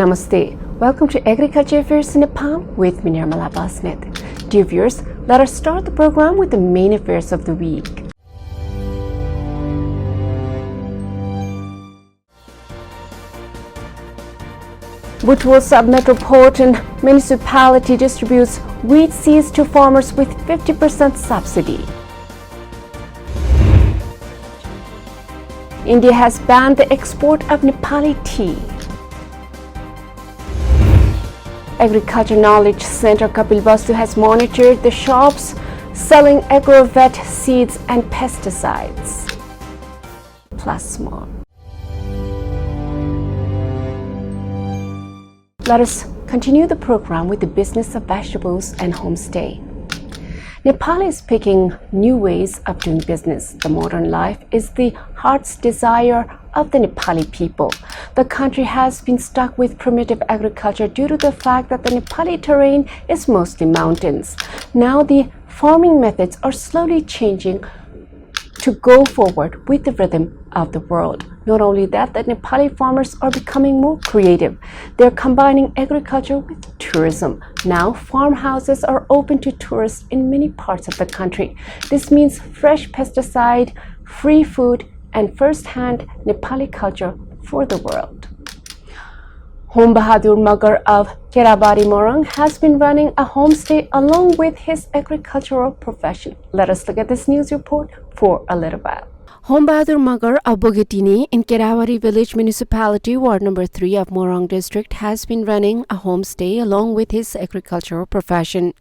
Namaste. Welcome to Agriculture Affairs in Nepal with me, Nirmala Basnet. Dear viewers, let us start the program with the main affairs of the week. Butwal Sub-Metropolitan Municipality distributes wheat seeds to farmers with 50% subsidy. India has banned the export of Nepali tea. Agriculture Knowledge Center Kapilvastu has monitored the shops selling agrovet seeds and pesticides. Plus more. Let us continue the program with the business of vegetables and homestay. Nepal is picking new ways of doing business. The modern life is the heart's desire of the Nepali people. The country has been stuck with primitive agriculture due to the fact that the Nepali terrain is mostly mountains. Now the farming methods are slowly changing to go forward with the rhythm of the world. Not only that, the Nepali farmers are becoming more creative. They're combining agriculture with tourism. Now farmhouses are open to tourists in many parts of the country. This means fresh pesticide, free food, and first-hand Nepali culture for the world. Home Bahadur Magar of Kerabari Morang has been running a homestay along with his agricultural profession. Let us look at this news report for a little while. Home Bahadur Magar of Bogatini in Kerabari Village Municipality, Ward number 3 of Morang District, has been running a homestay along with his agricultural profession.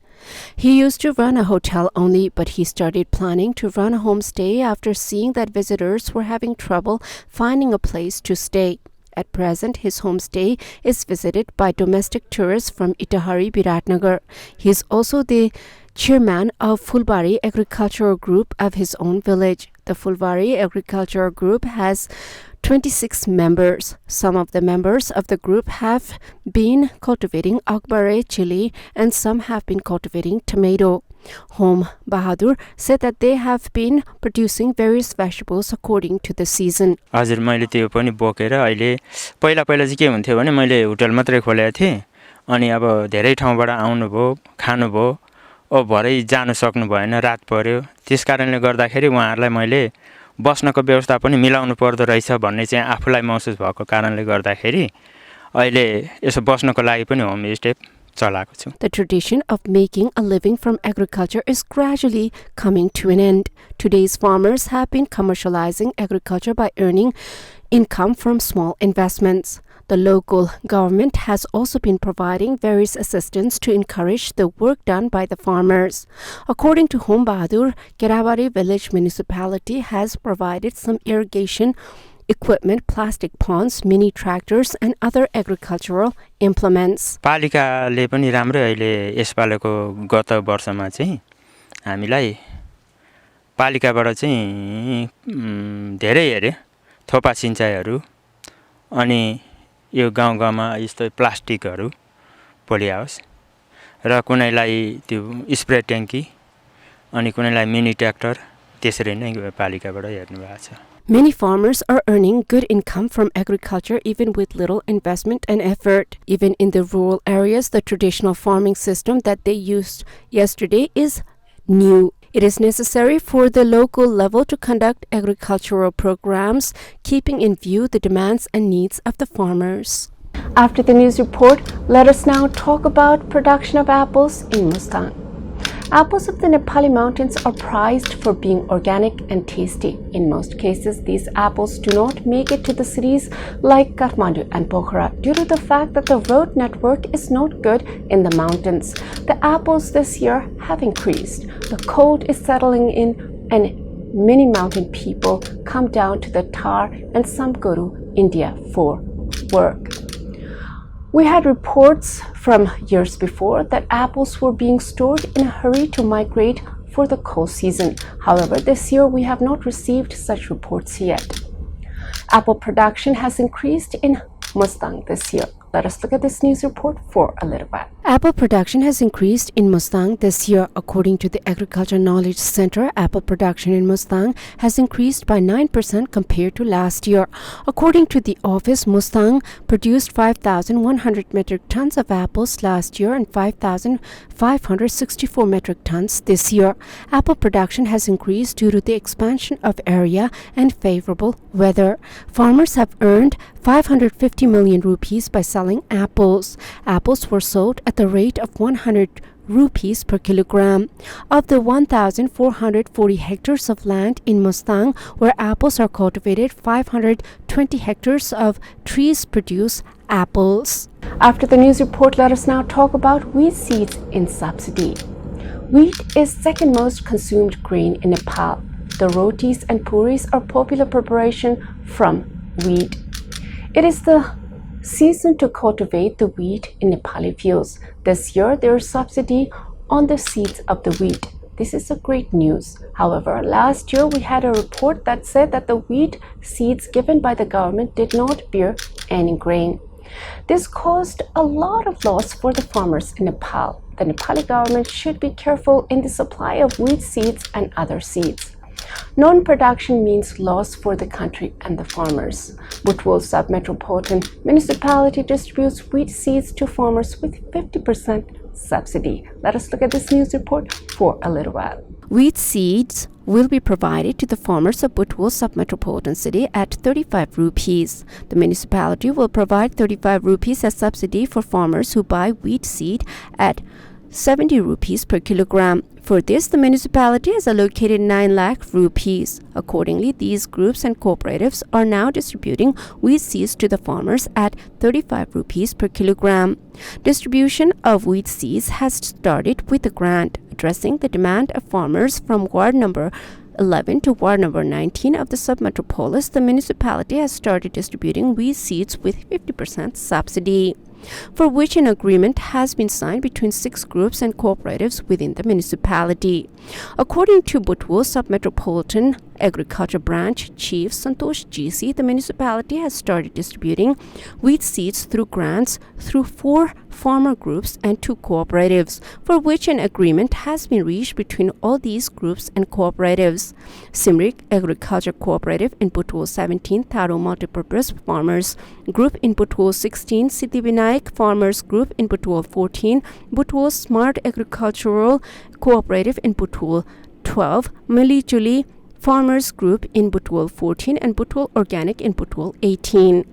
He used to run a hotel only, but he started planning to run a homestay after seeing that visitors were having trouble finding a place to stay. At present, his homestay is visited by domestic tourists from Itahari, Biratnagar. He is also the chairman of Fulbari Agricultural Group of his own village. The Fulbari Agricultural Group has 26 members. Some of the members of the group have been cultivating akbare chili and some have been cultivating tomato. Home Bahadur said that they have been producing various vegetables according to the season. हजुर मैले त्यो पनि बोकेर अहिले पहिला चाहिँ के हुन्थ्यो भने मैले होटल मात्रै खोलेको थिएँ अनि अब धेरै ठाउँबाट आउनु भयो खानु भयो अब भरै जानु सक्नु भएन रात पर्यो त्यसकारणले गर्दाखेरि उहाँहरुलाई मैले बस्नको व्यवस्था पनि मिलाउनु पर्दो रहेछ भन्ने चाहिँ आफुलाई महसुस भएको कारणले गर्दाखेरि अहिले यसो बस्नको लागि पनि होम स्टे चलाएको छु. The tradition of making a living from agriculture is gradually coming to an end. Today's farmers have been commercializing agriculture by earning income from small investments. The local government has also been providing various assistance to encourage the work done by the farmers. According to Home Bahadur, Kerabari Village Municipality has provided some irrigation equipment, plastic ponds, mini tractors, and other agricultural implements. पालिकाले पनि राम्रो अहिले यसपालको गत वर्षमा चाहिँ हामीलाई पालिकाबाट चाहिँ धेरै हेरे थोपा सिंचाइहरू अनि यो गाउँगाउँमा यस्तो प्लास्टिकहरू पोलिहाउस र कुनैलाई त्यो स्प्रे ट्याङ्की अनि कुनैलाई मिनी ट्र्याक्टर त्यसरी नै पालिकाबाट हेर्नु भएको छ. Many farmers are earning good income from agriculture even with little investment and effort. Even in the rural areas, the traditional farming system that they used yesterday is new. It is necessary for the local level to conduct agricultural programs, keeping in view the demands and needs of the farmers. After the news report, let us now talk about production of apples in Mustang. Apples of the Nepali mountains are prized for being organic and tasty. In most cases, these apples do not make it to the cities like Kathmandu and Pokhara due to the fact that the road network is not good in the mountains. The apples this year have increased. The cold is settling in and many mountain people come down to the Thar and some go to India for work. We had reports from years before that apples were being stored in a hurry to migrate for the cold season. However, this year we have not received such reports yet. Apple production has increased in Mustang this year. Let us look at this news report for a little while. Apple production has increased in Mustang this year. According to the Agriculture Knowledge Center, apple production in Mustang has increased by 9% compared to last year. According to the office, Mustang produced 5,100 metric tons of apples last year and 5,564 metric tons this year. Apple production has increased due to the expansion of area and favorable weather. Farmers have earned 550 million rupees by selling apples. Apples were sold at the rate of 100 rupees per kilogram. Of the 1,440 hectares of land in Mustang where apples are cultivated, 520 hectares of trees produce apples. After the news report, let us now talk about wheat seeds in subsidy. Wheat is second most consumed grain in Nepal. The rotis and puris are popular preparation from wheat. It is the season to cultivate the wheat in Nepali fields. This year, there is subsidy on the seeds of the wheat. This is a great news. However, last year we had a report that said that the wheat seeds given by the government did not bear any grain. This caused a lot of loss for the farmers in Nepal. The Nepali government should be careful in the supply of wheat seeds and other seeds. Non-production means loss for the country and the farmers. Butwal Sub-Metropolitan Municipality distributes wheat seeds to farmers with 50% subsidy. Let us look at this news report for a little while. Wheat seeds will be provided to the farmers of Butwal Sub-Metropolitan City at 35 rupees. The municipality will provide 35 rupees as subsidy for farmers who buy wheat seed at 70 rupees per kilogram. For this, the municipality has allocated 9 lakh rupees. Accordingly, these groups and cooperatives are now distributing wheat seeds to the farmers at 35 rupees per kilogram. Distribution of wheat seeds has started with a grant addressing the demand of farmers from ward number 11 to ward number 19 of the sub-metropolis. The municipality has started distributing wheat seeds with 50% subsidy, for which an agreement has been signed between 6 groups and cooperatives within the municipality. According to Butwal Sub-Metropolitan Agriculture Branch Chief Santosh GC, the municipality has started distributing wheat seeds through grants through 4 farmer groups and 2 cooperatives, for which an agreement has been reached between all these groups and cooperatives. Simrik Agriculture Cooperative in Butwal 17, Tharo Multipurpose Farmers Group in Butwal 16, Siddhivinayak Farmers Group in Butwal 14, Butwal Smart Agricultural Cooperative in Butwal 12, Milijuli Farmers Group in Butwal 14 and Butwal Organic in Butwal 18.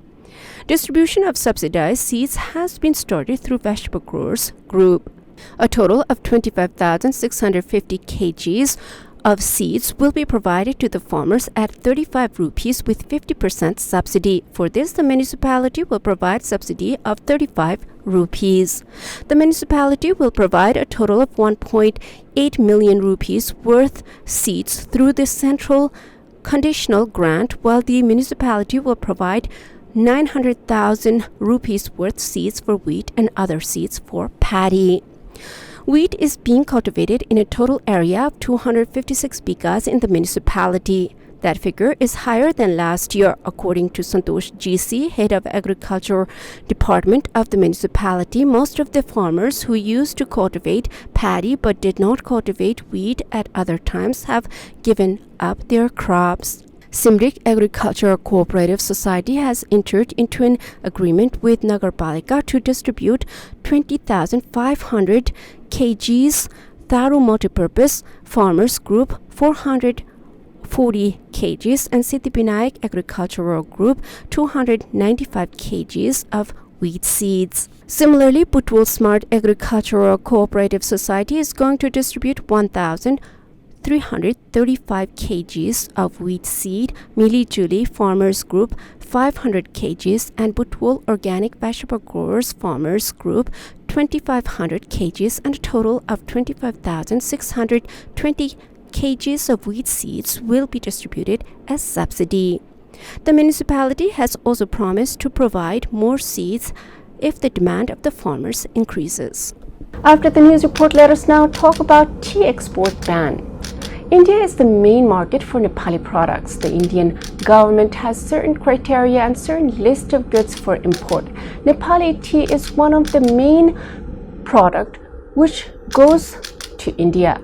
Distribution of subsidized seeds has been started through Vegetable Growers Group. A total of 25,650 kgs of seeds will be provided to the farmers at 35 rupees with 50% subsidy. For this, the municipality will provide subsidy of 35 rupees. The municipality will provide a total of 1.8 million rupees worth seeds through the central conditional grant, while the municipality will provide 900,000 rupees worth seeds for wheat and other seeds for paddy. Wheat is being cultivated in a total area of 256 bighas in the municipality. That figure is higher than last year, according to Santosh GC, head of Agriculture Department of the municipality. Most of the farmers who used to cultivate paddy but did not cultivate wheat at other times have given up their crops. Simrik Agricultural Cooperative Society has entered into an agreement with Nagarpalika to distribute 20,500 kgs Tharo Multipurpose Farmers Group 440 kgs and Siddhivinayak Agricultural Group 295 kgs of wheat seeds. Similarly, Butwal Smart Agricultural Cooperative Society is going to distribute 1,335 kgs of wheat seed, Milijuli Farmers Group 500 kgs and Butwal Organic Vegetable Growers Farmers Group 2,500 kgs and a total of 25,620 kgs of wheat seeds will be distributed as subsidy. The municipality has also promised to provide more seeds if the demand of the farmers increases. After the news report, let us now talk about tea export ban. India is the main market for Nepali products. The Indian government has certain criteria and certain list of goods for import. Nepali tea is one of the main product which goes to India.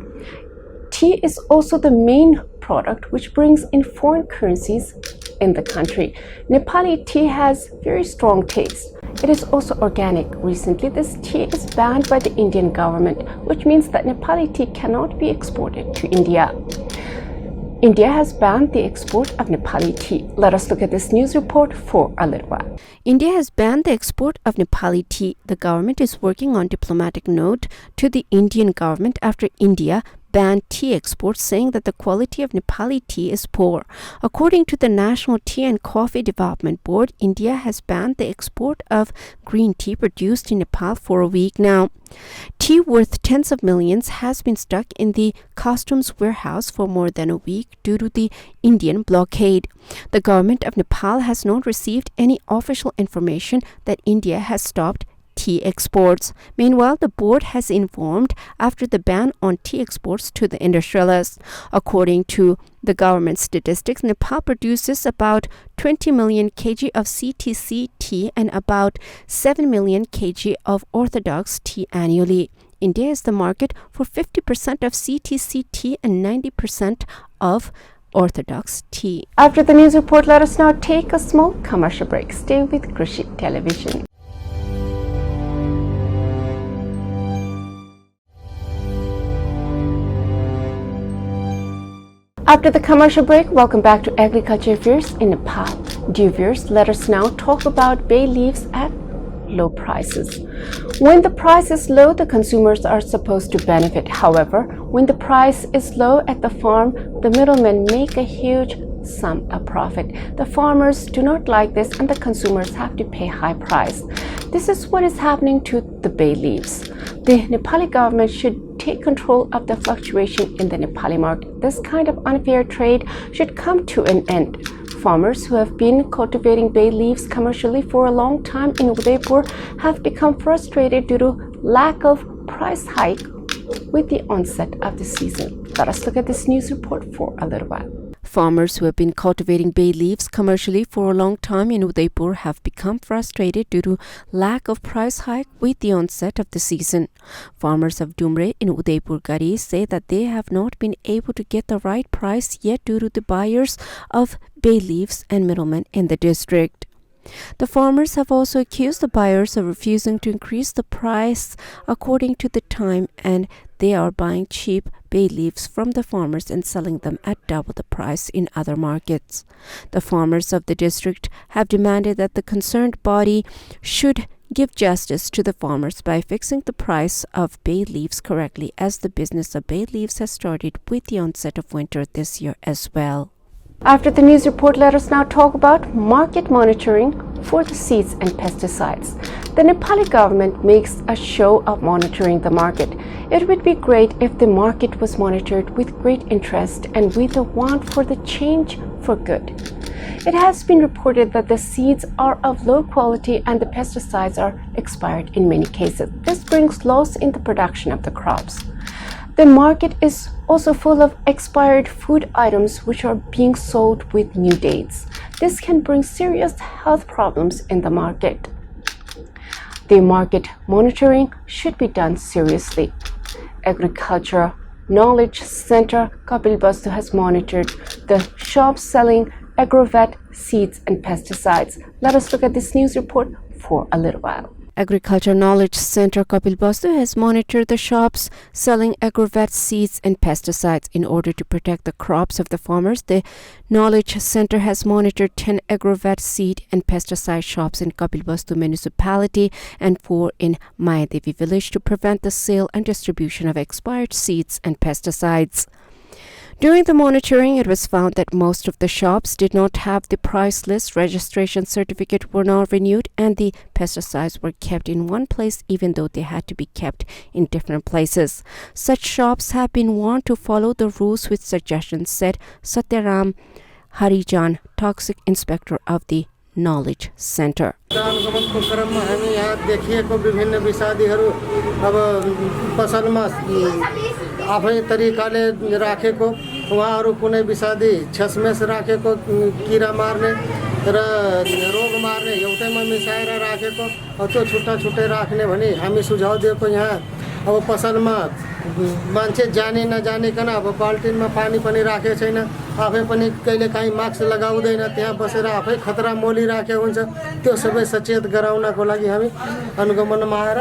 Tea is also the main product which brings in foreign currencies in the country. Nepali tea has very strong taste. It is also organic. Recently, this tea is banned by the Indian government, which means that Nepali tea cannot be exported to India. India has banned the export of Nepali tea. Let us look at this news report for a little while. India has banned the export of Nepali tea. The government is working on diplomatic note to the Indian government after India banned tea exports, saying that the quality of Nepali tea is poor. According to the National Tea and Coffee Development Board, India has banned the export of green tea produced in Nepal for a week now. Tea worth tens of millions has been stuck in the customs warehouse for more than a week due to the Indian blockade. The government of Nepal has not received any official information that India has stopped tea exports. Meanwhile, the board has informed after the ban on tea exports to the industrialists. According to the government statistics, Nepal produces about 20 million kg of CTC tea and about 7 million kg of orthodox tea annually. India is the market for 50% of CTC tea and 90% of orthodox tea. After the news report, let us now take a small commercial break. Stay with Krishi Television. After the commercial break, welcome back to Agriculture Affairs in Nepal. Dear viewers, let us now talk about bay leaves at low prices. When the price is low, the consumers are supposed to benefit. However, when the price is low at the farm, the middlemen make a huge sum of profit. The farmers do not like this and the consumers have to pay high price. This is what is happening to the bay leaves. The Nepali government should take control of the fluctuation in the Nepali market. This kind of unfair trade should come to an end. Farmers who have been cultivating bay leaves commercially for a long time in Udaipur have become frustrated due to lack of price hike with the onset of the season. Let us look at this news report for a little while. Farmers who have been cultivating bay leaves commercially for a long time in Udaipur have become frustrated due to lack of price hike with the onset of the season. Farmers of Dumre in Udaipur Gari say that they have not been able to get the right price yet due to the buyers of bay leaves and middlemen in the district. The farmers have also accused the buyers of refusing to increase the price according to the time, and they are buying cheap bay leaves from the farmers and selling them at double the price in other markets. The farmers of the district have demanded that the concerned body should give justice to the farmers by fixing the price of bay leaves correctly, as the business of bay leaves has started with the onset of winter this year as well. After the news report, let us now talk about market monitoring for the seeds and pesticides. The Nepali government makes a show of monitoring the market. It would be great if the market was monitored with great interest and with a want for the change for good. It has been reported that the seeds are of low quality and the pesticides are expired in many cases. This brings loss in the production of the crops. The market is also full of expired food items which are being sold with new dates. This can bring serious health problems in the market. The market monitoring should be done seriously. Agriculture Knowledge Center Kapilvastu has monitored the shops selling agrovet seeds and pesticides. Let us look at this news report for a little while. Agriculture Knowledge Center Kapilvastu has monitored the shops selling agrovet seeds and pesticides. In order to protect the crops of the farmers, the Knowledge Center has monitored 10 agrovet seed and pesticide shops in Kapilvastu municipality and 4 in Mayadevi village to prevent the sale and distribution of expired seeds and pesticides. During the monitoring, it was found that most of the shops did not have the price list, registration certificate were not renewed, and the pesticides were kept in one place even though they had to be kept in different places. Such shops have been warned to follow the rules with suggestions, said Satyaram Harijan, toxic inspector of the Knowledge Center. आफै तरिकाले राखेको उहाँहरु कुनै विषादी छसमेस राखेको किरा मार्ने र रोग मार्ने एउटैमा मिसाएर राखेको त्यो छुट्टा छुट्टै राख्ने भने हामी सुझाव दिएको यहाँ अब पसलमा मान्छे जाने नजानिकन अब बाल्टिनमा पानी पनि राखेको छैन आफै पनि कहिलेकाहीँ मास्क लगाउँदैन त्यहाँ बसेर आफै खतरा मोलिराखेको हुन्छ त्यो सबै सचेत गराउनको लागि हामी अनुगमनमा आएर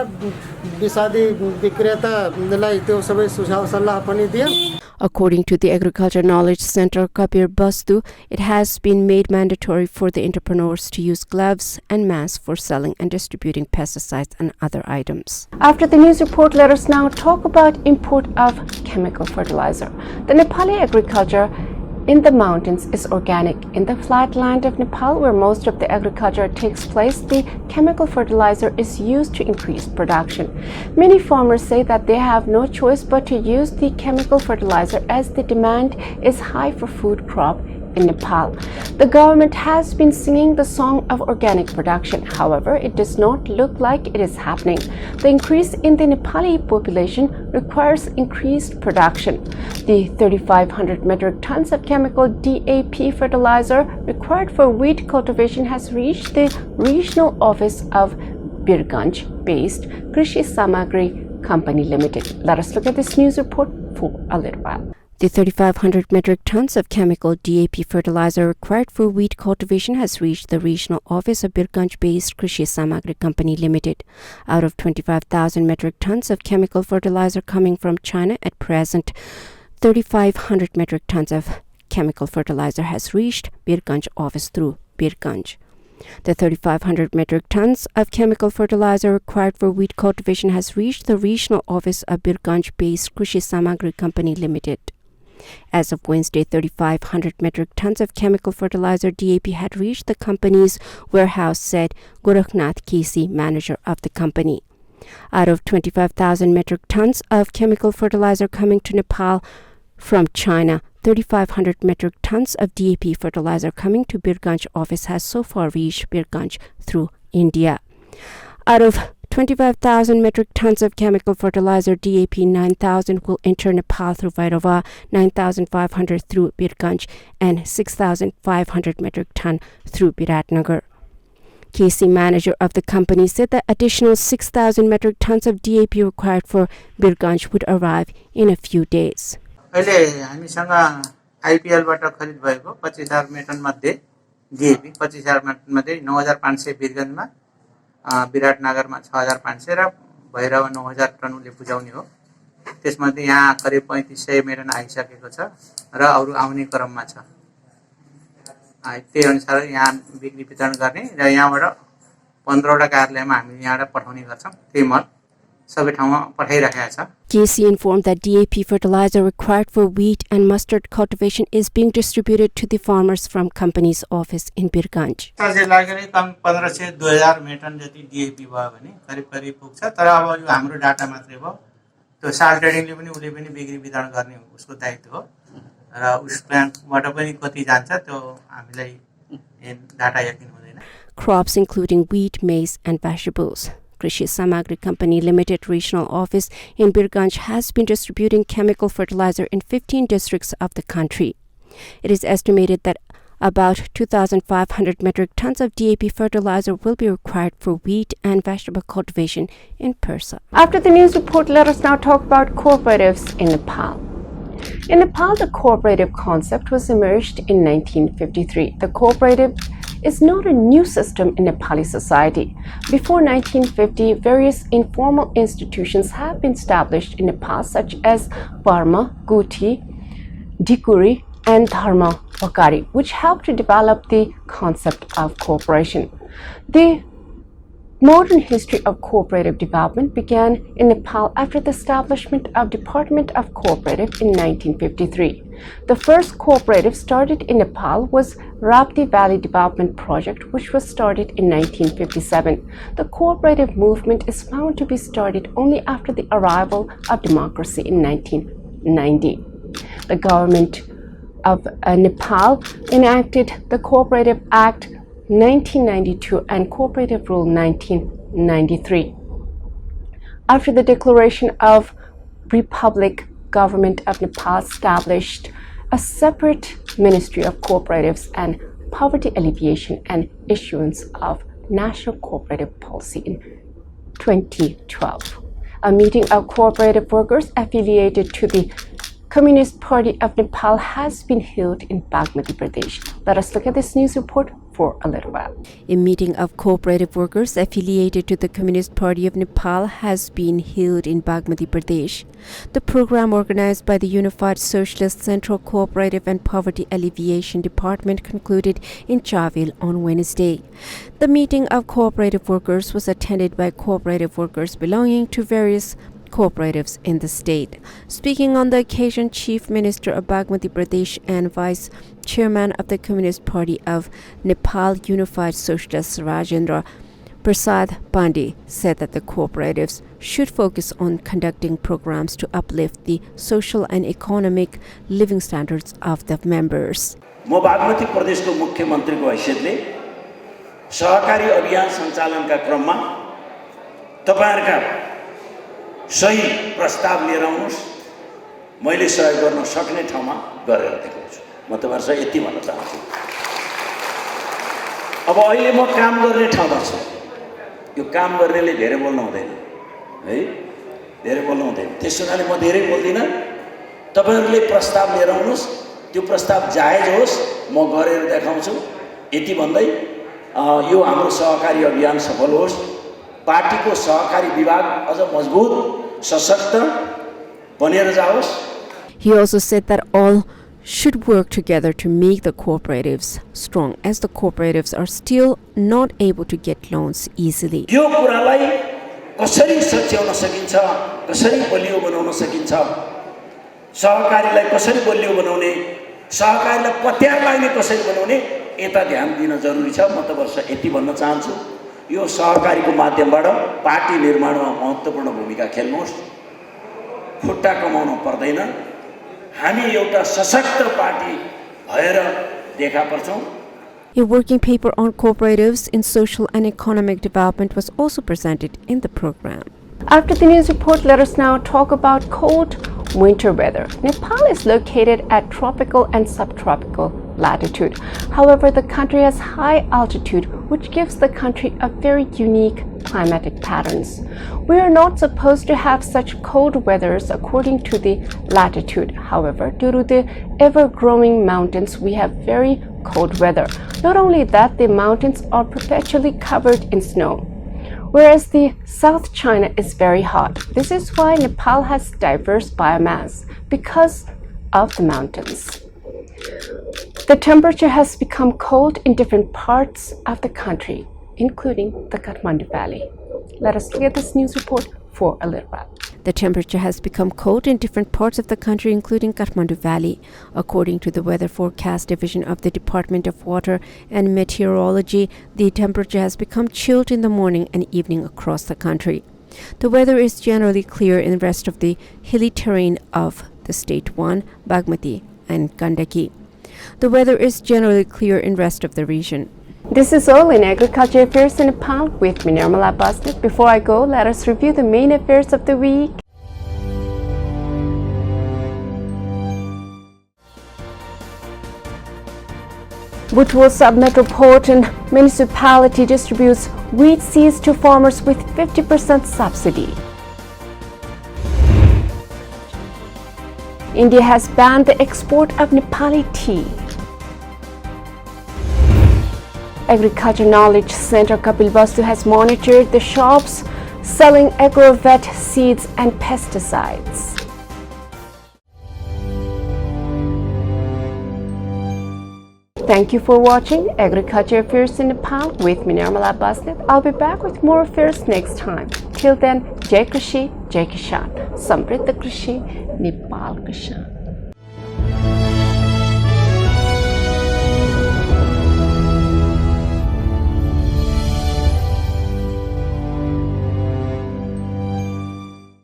विषादी विक्रेतालाई त्यो सबै सुझाव सल्लाह पनि दियौँ। According to the Agriculture Knowledge Center Kabir Bastu, it has been made mandatory for the entrepreneurs to use gloves and masks for selling and distributing pesticides and other items. After the news report, let us now talk about import of chemical fertilizer. The Nepali agriculture in the mountains is organic. In the flat land of Nepal, where most of the agriculture takes place, the chemical fertilizer is used to increase production. Many farmers say that they have no choice but to use the chemical fertilizer as the demand is high for food crop in Nepal. The government has been singing the song of organic production. However, it does not look like it is happening. The increase in the Nepali population requires increased production. The 3,500 metric tons of chemical DAP fertilizer required for wheat cultivation has reached the regional office of Birganj-based Krishi Samagri Company Limited. Let us look at this news report for a little while. The 3,500 metric tons of chemical DAP fertilizer required for wheat cultivation has reached the regional office of Birganj-based Krishi Samagri Company Limited. Out of 25,000 metric tons of chemical fertilizer coming from China at present, 3,500 metric tons of chemical fertilizer has reached Birganj office through Birganj. The 3,500 metric tons of chemical fertilizer required for wheat cultivation has reached the regional office of Birganj-based Krishi Samagri Company Limited. As of Wednesday, 3,500 metric tons of chemical fertilizer DAP had reached the company's warehouse, said Gorakhnath Kesi, manager of the company. Out of 25,000 metric tons of chemical fertilizer coming to Nepal from China, 3,500 metric tons of DAP fertilizer coming to Birganj office has so far reached Birganj through India. Out of 25,000 metric tons of chemical fertilizer DAP, 9,000 will enter Nepal through Vairava, 9,500 through Birganj, and 6,500 metric ton through Biratnagar. KC, manager of the company, said that additional 6,000 metric tons of DAP required for Birganj would arrive in a few days. अहिले हामीसँग आइपिएलबाट खरिद भएको 25,000 मेटन मध्ये DAP 25,000 मेटन मध्ये 9,500 बिरगन्जमा विराटनगरमा 6,500 र Bhairav 9,000 ton उले बुझाउने हो। त्यसमध्ये यहाँ करिब 3,500 मेटन आइसकेको छ र अरु आउने क्रममा छ। त्यही अनुसार यहाँ बिक्री वितरण गर्ने र यहाँबाट 15 वटा कार्यालयमा हामी यहाँबाट पठाउने गर्छौं। त्यही मल सबै ठाउँमा पठाइराखेका छ। KC informed that DAP fertilizer required for wheat and mustard cultivation is being distributed to the farmers from company's office in Birganj. चाहिँ लागेर कम 1,500-2,000 मेटन जति DAP भयो भने करिब पुग्छ। तर अब यो हाम्रो डाटा मात्रै हो। त्यो साल ट्रेडिङले पनि उले पनि बिक्री वितरण गर्ने उसको दायित्व हो र उस प्लान्टबाट पनि कति जान्छ त्यो हामीलाई डाटा यकिन हुँदैन। Crops including wheat, maize and vegetables. Krishi Samagri Company Limited regional office in Birganj has been distributing chemical fertilizer in 15 districts of the country. It is estimated that about 2,500 metric tons of DAP fertilizer will be required for wheat and vegetable cultivation in Persa. After the news report, let us now talk about cooperatives in Nepal. In Nepal, the cooperative concept was emerged in 1953. The cooperative is not a new system in Nepali society. Before 1950, various informal institutions have been established in Nepal, such as Parma, Guti, Dikuri, and Dharma Vakari, which helped to develop the concept of cooperation. The modern history of cooperative development began in Nepal after the establishment of Department of Cooperative in 1953. The first cooperative started in Nepal was Rapti Valley Development Project, which was started in 1957. The cooperative movement is found to be started only after the arrival of democracy in 1990. The government of Nepal enacted the Cooperative Act 1992 and Cooperative Rule 1993. After the declaration of Republic, Government of Nepal established a separate Ministry of Cooperatives and poverty alleviation and issuance of national cooperative policy in 2012. A meeting of cooperative workers affiliated to the Communist Party of Nepal has been held in Bagmati Pradesh. Let us look at this news report for a little while. A meeting of cooperative workers affiliated to the Communist Party of Nepal has been held in Bagmati Pradesh. The program, organized by the Unified Socialist Central Cooperative and Poverty Alleviation Department, concluded in Chavil on Wednesday. The meeting of cooperative workers was attended by cooperative workers belonging to various cooperatives in the state. Speaking on the occasion, Chief Minister of Bagmati Pradesh and Vice Chairman of the Communist Party of Nepal Unified Socialist Rajendra Prasad Pandey said that the cooperatives should focus on conducting programs to uplift the social and economic living standards of the members. म बागमती प्रदेशको मुख्यमन्त्रीको हैसियतले सहकारी अभियान सञ्चालनका क्रममा तपाईहरुका सही प्रस्ताव लिएर आउनुस्, मैले सहयोग गर्न सक्ने ठाउँमा गरेर देखाउँछु। म तपाईहरुसँग यति भन्न चाहन्छु। अब अहिले म काम गर्ने ठाउँमा छु। यो काम गर्नेले धेरै बोल्नु हुँदैन है, धेरै बोल्नु हुँदैन। त्यसैले म धेरै बोल्दिन। तपाईहरुले प्रस्ताव लिएर आउनुस्, त्यो प्रस्ताव जायज होस्, म गरेर देखाउँछु। यति भन्दै यो हाम्रो सहकारी अभियान सफल होस्, पार्टीको सहकारी विभाग अझ मजबुत सशक्त बनेर जाओस्। He also said that all should work together to make the cooperatives strong, as the cooperatives are still not able to get loans easily. यो कुरालाई कसरी सच्याउन सकिन्छ, कसरी बलियो बनाउन सकिन्छ, सहकारीलाई कसरी बलियो बनाउने, सहकारीलाई पत्यार लाग्ने कसरी बनाउने, यता ध्यान दिन जरुरी छ। म तपाईहरुसँग यति भन्न चाहन्छु, यो सहकारीको माध्यमबाट पार्टी निर्माणमा महत्त्वपूर्ण भूमिका खेल्नुहोस्। खुट्टा कमाउनु पर्दैन, हामी एउटा सशक्त पार्टी भएर देखा पर्छौं। A working paper on cooperatives in social and economic development was also presented in the program. After the news report, let us now talk about cold winter weather. Nepal is located at tropical and subtropical latitude. However, the country has high altitude, which gives the country a very unique climatic patterns. We are not supposed to have such cold weathers according to the latitude. However, due to the ever-growing mountains, we have very cold weather. Not only that, the mountains are perpetually covered in snow, whereas the South China is very hot. This is why Nepal has diverse biomass because of the mountains. The temperature has become cold in different parts of the country, including the Kathmandu Valley. Let us look at this news report for a little while. The temperature has become cold in different parts of the country, including Kathmandu Valley. According to the Weather Forecast Division of the Department of Water and Meteorology, the temperature has become chilled in the morning and evening across the country. The weather is generally clear in the rest of the hilly terrain of the State 1, Bagmati and Gandaki. The weather is generally clear in rest of the region. This is all in Agriculture Affairs in Nepal with me, Nirmala Basnet. Before I go, let us review the main affairs of the week. Butwal Sub-Metropolitan Municipality distributes wheat seeds to farmers with 50% subsidy. India has banned the export of Nepali tea. Agriculture Knowledge Center Kapilvastu has monitored the shops selling agrovet seeds and pesticides. Thank you for watching Agriculture Affairs in Nepal with me, Nirmala Basnet. I'll be back with more affairs next time. Till then, Jai Krishi, Jai Kishan. Samriddha Krishi, Nepal Kishan.